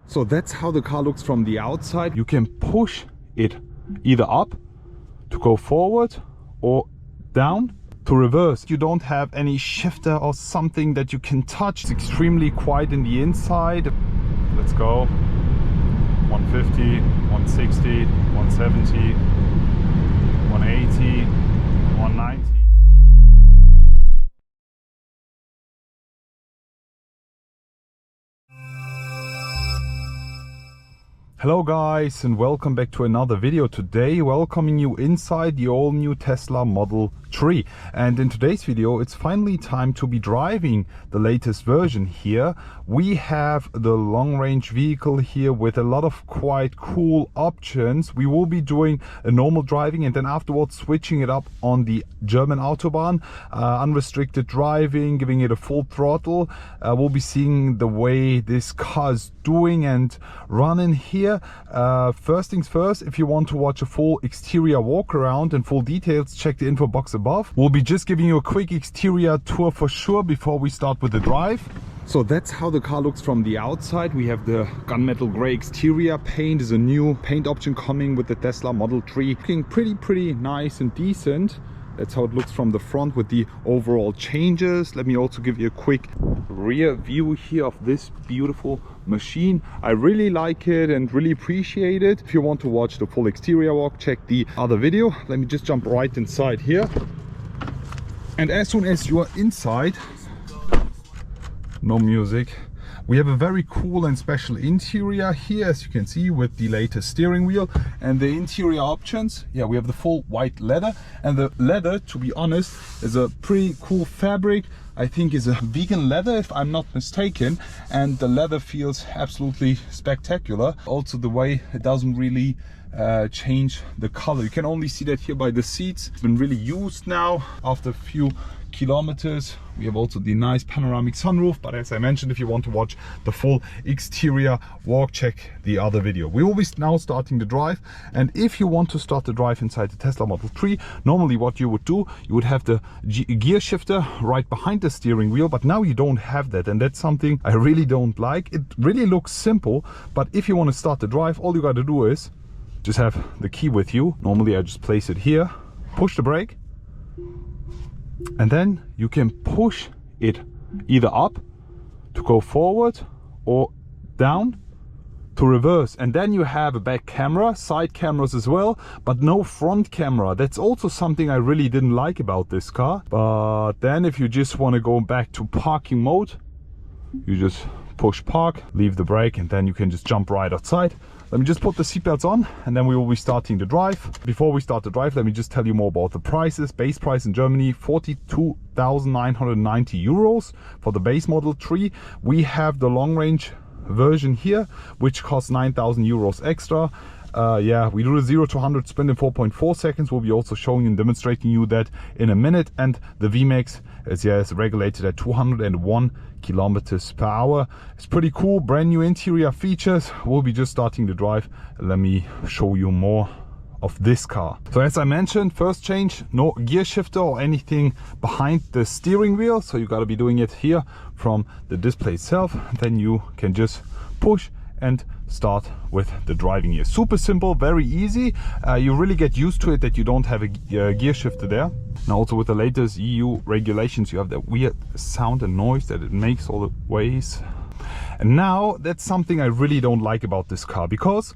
So that's how the car looks from the outside. You can push it either up to go forward or down to reverse. You don't have any shifter or something that you can touch. It's extremely quiet in the inside. Let's go. 150, 160, 170, 180, 190. Hello guys, and welcome back to another video. Today welcoming you inside the all new Tesla Model 3, and in today's video it's finally time to be driving the latest version here. We have the long range vehicle here with a lot of quite cool options. We will be doing a normal driving and then afterwards switching it up on the German Autobahn, unrestricted driving, giving it a full throttle. We'll be seeing the way this car is doing and running here. First things first, if you want to watch a full exterior walk around and full details, check the info box above. We'll be just giving you a quick exterior tour for sure before we start with the drive. So that's how the car looks from the outside. We have the gunmetal gray exterior paint. Is a new paint option coming with the Tesla Model 3. Looking pretty nice and decent. That's how it looks from the front with the overall changes. Let me also give you a quick rear view here of this beautiful machine. I really like it and really appreciate it. If you want to watch the full exterior walk, check the other video. Let me just jump right inside here. And as soon as you are inside, no music. We have a very cool and special interior here, as you can see, with the latest steering wheel and the interior options. Yeah, we have the full white leather, and the leather, to be honest, is a pretty cool fabric. I think is a vegan leather if I'm not mistaken, and the leather feels absolutely spectacular. Also the way it doesn't really change the color. You can only see that here by the seats. It's been really used now after a few kilometers. We have also the nice panoramic sunroof, but as I mentioned, if you want to watch the full exterior walk, check the other video. We will be now starting the drive, and if you want to start the drive inside the Tesla Model 3, normally what you would do, you would have the gear shifter right behind the steering wheel, but now you don't have that, and that's something I really don't like. It really looks simple, but if you want to start the drive, all you got to do is just have the key with you. Normally I just place it here, push the brake, and then you can push it either up to go forward or down to reverse. And then you have a back camera, side cameras as well, but no front camera. That's also something I really didn't like about this car. But then if you just want to go back to parking mode, you just push park, leave the brake, and then you can just jump right outside. Let me just put the seatbelts on and then we will be starting the drive. Before we start the drive, let me just tell you more about the prices. Base price in Germany, 42,990 euros for the base Model 3. We have the long range version here, which costs 9,000 euros extra. Yeah, we do the 0 to 100 sprint in 4.4 seconds. We'll be also showing and demonstrating you that in a minute. And the VMAX is regulated at 201 kilometers per hour. It's pretty cool, brand new interior features. We'll be just starting the drive. Let me show you more of this car. So as I mentioned, first change, no gear shifter or anything behind the steering wheel. So you got to be doing it here from the display itself. Then you can just push and start with the driving here. Super simple, very easy. You really get used to it that you don't have a gear shifter there. Now also with the latest EU regulations, you have that weird sound and noise that it makes all the ways. And now that's something I really don't like about this car, because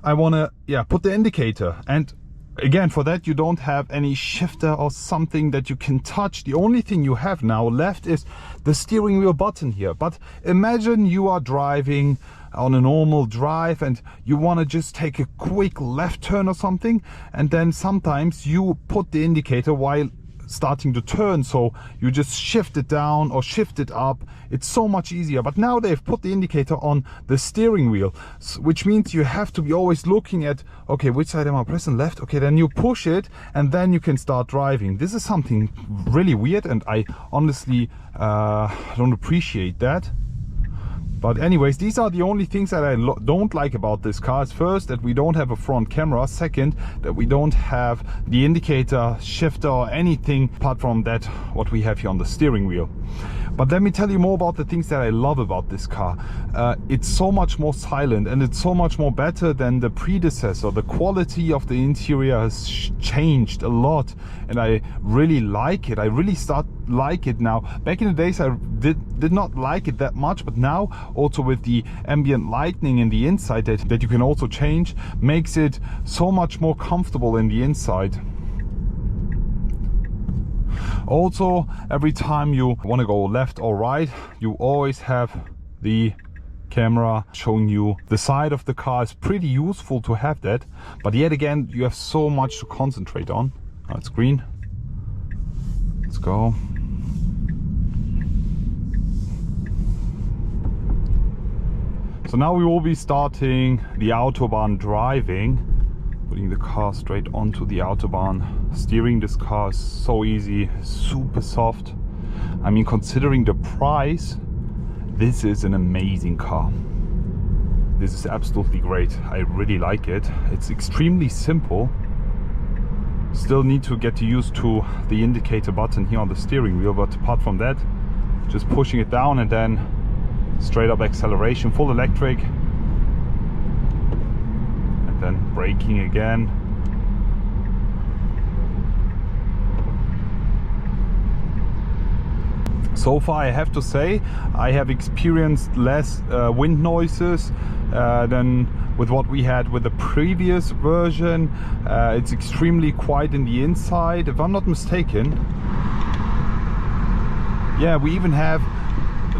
I want to put the indicator, and again, for that you don't have any shifter or something that you can touch. The only thing you have now left is the steering wheel button here. But imagine you are driving on a normal drive and you want to just take a quick left turn or something, and then sometimes you put the indicator while starting to turn, so you just shift it down or shift it up. It's so much easier. But now they've put the indicator on the steering wheel, which means you have to be always looking at, okay, which side am I pressing? Left. Okay, then you push it and then you can start driving. This is something really weird, and I honestly don't appreciate that. But anyways, these are the only things that I don't like about this car. First, that we don't have a front camera. Second, that we don't have the indicator, shifter, or anything apart from that what we have here on the steering wheel. But let me tell you more about the things that I love about this car. It's so much more silent, and it's so much more better than the predecessor. The quality of the interior has changed a lot, and I really like it. I really like it now. Back in the days I did not like it that much, but now also with the ambient lighting in the inside that you can also change, makes it so much more comfortable in the inside. Also, every time you want to go left or right, you always have the camera showing you the side of the car. It's pretty useful to have that, but yet again, you have so much to concentrate on. Now it's green. Let's go. So now we will be starting the Autobahn driving. Putting the car straight onto the Autobahn. Steering this car is so easy, super soft. I mean, considering the price, this is an amazing car. This is absolutely great. I really like it. It's extremely simple. Still need to get used to the indicator button here on the steering wheel, but apart from that, just pushing it down and then straight up acceleration, full electric. Then braking again. So far, I have to say, I have experienced less wind noises than with what we had with the previous version. It's extremely quiet in the inside, if I'm not mistaken. Yeah, we even have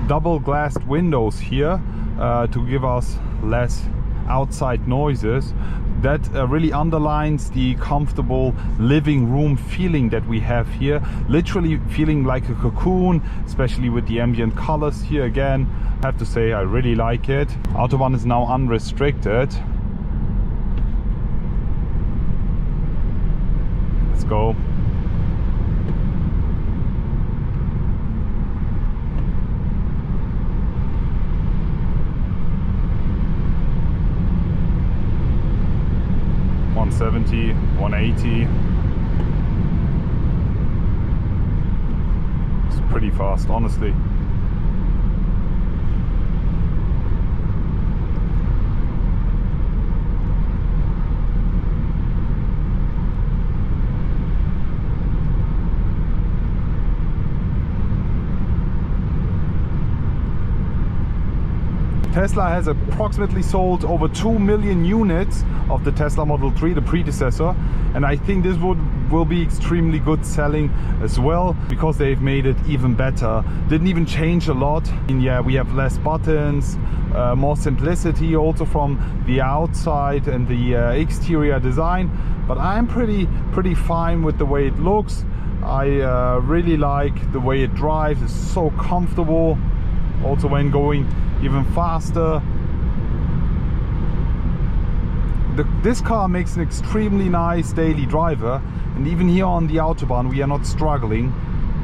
double glassed windows here to give us less outside noises. That really underlines the comfortable living room feeling that we have here. Literally feeling like a cocoon, especially with the ambient colors here again. I have to say, I really like it. Autobahn is now unrestricted. Let's go. $170, $180. It's pretty fast, honestly. Tesla has approximately sold over 2 million units of the Tesla Model 3, the predecessor, and I think this will be extremely good selling as well, because they've made it even better. Didn't even change a lot. And yeah, we have less buttons, more simplicity also from the outside and the exterior design, but I'm pretty fine with the way it looks. I really like the way it drives. It's so comfortable, also when going even faster. This car makes an extremely nice daily driver, and even here on the Autobahn we are not struggling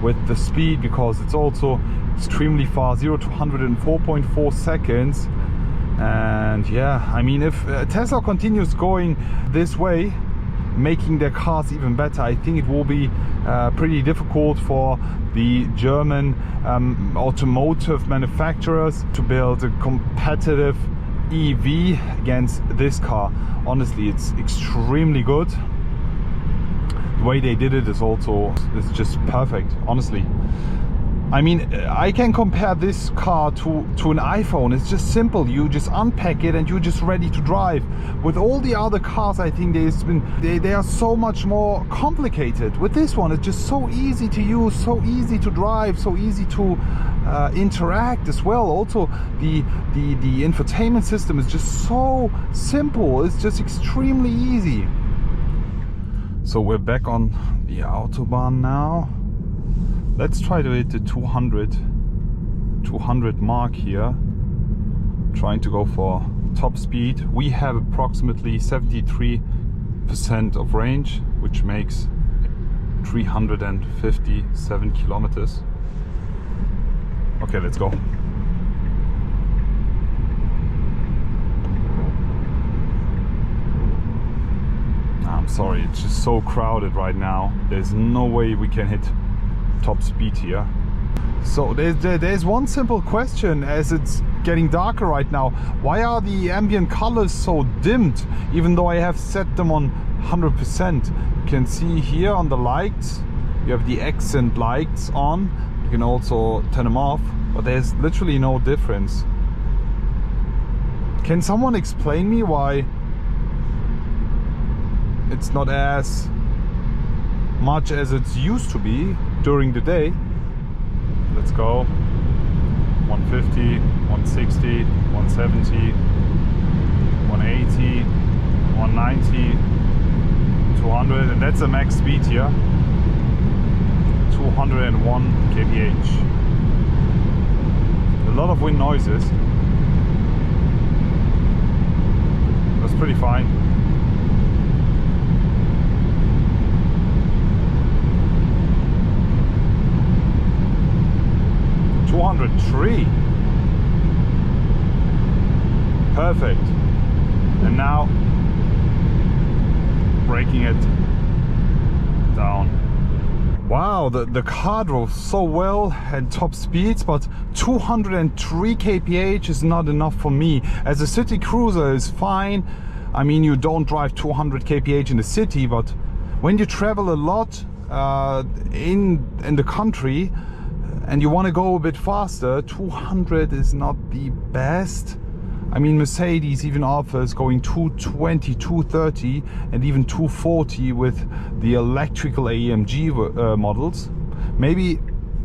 with the speed, because it's also extremely fast, 0 to 100 in 4.4 seconds. And yeah, I mean, if Tesla continues going this way, making their cars even better, I think it will be pretty difficult for the German automotive manufacturers to build a competitive EV against this car. Honestly, it's extremely good. The way they did it is just perfect, honestly. I mean, I can compare this car to an iPhone. It's just simple. You just unpack it and you're just ready to drive. With all the other cars, I think they are so much more complicated. With this one, it's just so easy to use, so easy to drive, so easy to interact as well. Also, the infotainment system is just so simple. It's just extremely easy. So we're back on the Autobahn now. Let's try to hit the 200 mark here. Trying to go for top speed. We have approximately 73% of range, which makes 357 kilometers. Okay, let's go. sorry, it's just so crowded right now. There's no way we can hit top speed here. So there's one simple question as it's getting darker right now. Why are the ambient colors so dimmed even though I have set them on 100%? You can see here on the lights, you have the accent lights on. You can also turn them off, but there's literally no difference. Can someone explain me why it's not as much as it's used to be during the day? Let's go. 150, 160, 170, 180, 190, 200, and that's the max speed here. 201 kph. A lot of wind noises. That's pretty fine. .203. Perfect. And now breaking it down. Wow, the car drove so well at top speeds, but 203 kph is not enough for me. As a city cruiser is fine. I mean, you don't drive 200 kph in the city, but when you travel a lot in the country and you want to go a bit faster, 200 is not the best. I mean, Mercedes even offers going 220, 230 and even 240 with the electrical AMG models. Maybe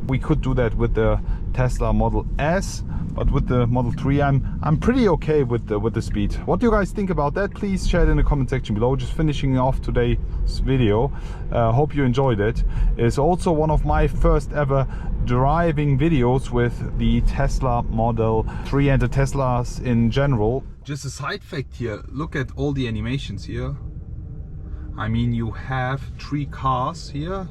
we could do that with the Tesla Model S, but with the Model 3 I'm pretty okay with the speed. What do you guys think about that? Please share it in the comment section below. Just finishing off today's video. Hope you enjoyed it. It's also one of my first ever driving videos with the Tesla Model 3 and the Teslas in general. Just a side fact here, look at all the animations here. I mean, you have 3 cars here.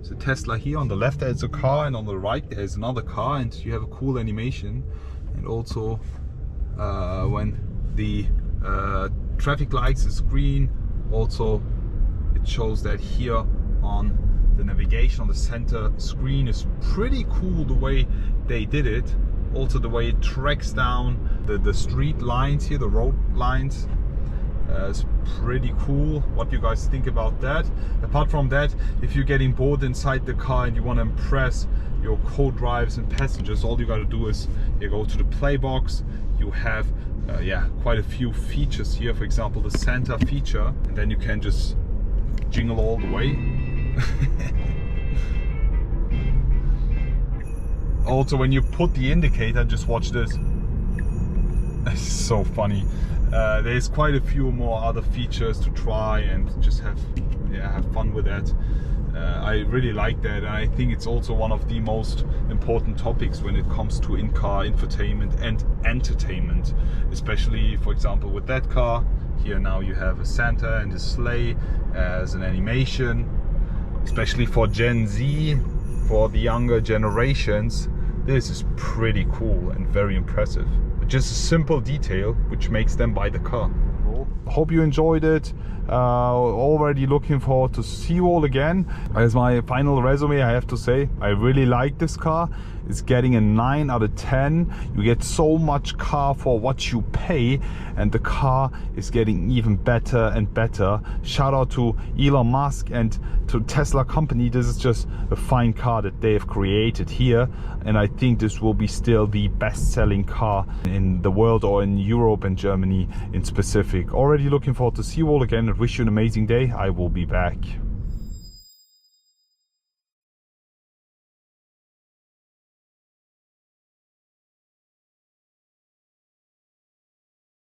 So Tesla here, on the left there's a car and on the right there's another car, and you have a cool animation. And also when the traffic lights is green, also it shows that here on the navigation on the center screen is pretty cool the way they did it. Also the way it tracks down the street lines here, the road lines. It's pretty cool. What do you guys think about that? Apart from that, if you're getting bored inside the car and you want to impress your co-drivers and passengers, all you got to do is you go to the play box. You have quite a few features here, for example the Santa feature, and then you can just jingle all the way. Also when you put the indicator, just watch this. It's so funny. There's quite a few more other features to try and just have fun with that. I really like that, and I think it's also one of the most important topics when it comes to in-car infotainment and entertainment, especially for example with that car here. Now you have a Santa and a sleigh as an animation, especially for Gen Z, for the younger generations. This is pretty cool and very impressive. Just a simple detail which makes them buy the car. Hope you enjoyed it. Already looking forward to see you all again. As my final resume, I have to say I really like this car. It's getting a 9 out of 10. You get so much car for what you pay, and the car is getting even better and better. Shout out to Elon Musk and to Tesla company. This is just a fine car that they have created here, and I think this will be still the best-selling car in the world, or in Europe and Germany in specific. Already looking forward to see you all again and wish you an amazing day. I will be back.